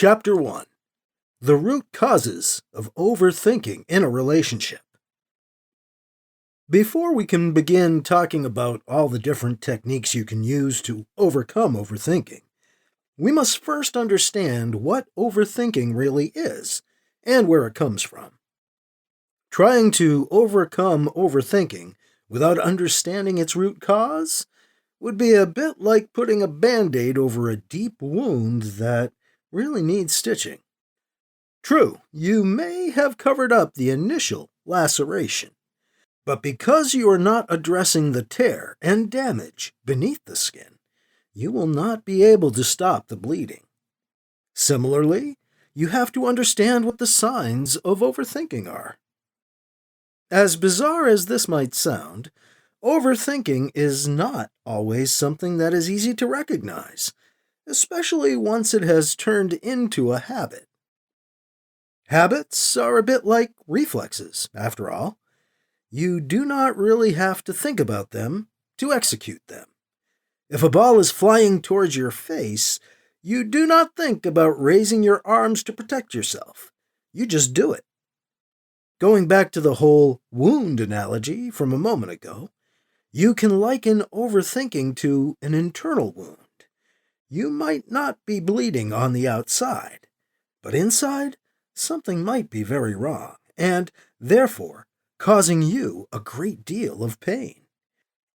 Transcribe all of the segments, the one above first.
Chapter 1. The Root Causes of Overthinking in a Relationship. Before we can begin talking about all the different techniques you can use to overcome overthinking, we must first understand what overthinking really is and where it comes from. Trying to overcome overthinking without understanding its root cause would be a bit like putting a Band-Aid over a deep wound that really needs stitching. True, you may have covered up the initial laceration, but because you are not addressing the tear and damage beneath the skin, you will not be able to stop the bleeding. Similarly, you have to understand what the signs of overthinking are. As bizarre as this might sound, overthinking is not always something that is easy to recognize, especially once it has turned into a habit. Habits are a bit like reflexes, after all. You do not really have to think about them to execute them. If a ball is flying towards your face, you do not think about raising your arms to protect yourself. You just do it. Going back to the whole wound analogy from a moment ago, you can liken overthinking to an internal wound. You might not be bleeding on the outside, but inside, something might be very wrong, and, therefore, causing you a great deal of pain,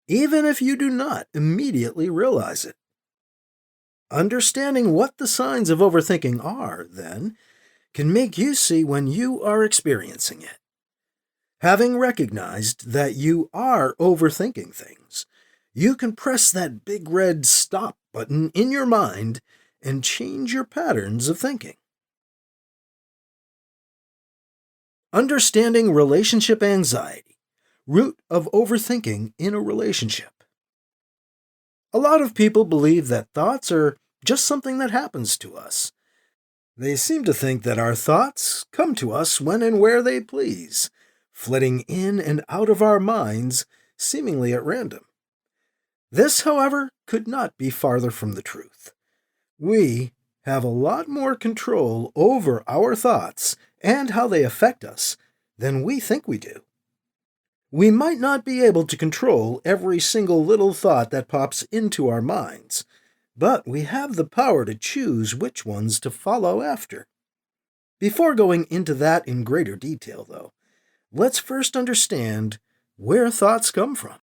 even if you do not immediately realize it. Understanding what the signs of overthinking are, then, can make you see when you are experiencing it. Having recognized that you are overthinking things, you can press that big red stop button in your mind and change your patterns of thinking. Understanding relationship anxiety, root of overthinking in a relationship. A lot of people believe that thoughts are just something that happens to us. They seem to think that our thoughts come to us when and where they please, flitting in and out of our minds seemingly at random. This, however, could not be farther from the truth. We have a lot more control over our thoughts and how they affect us than we think we do. We might not be able to control every single little thought that pops into our minds, but we have the power to choose which ones to follow after. Before going into that in greater detail, though, let's first understand where thoughts come from.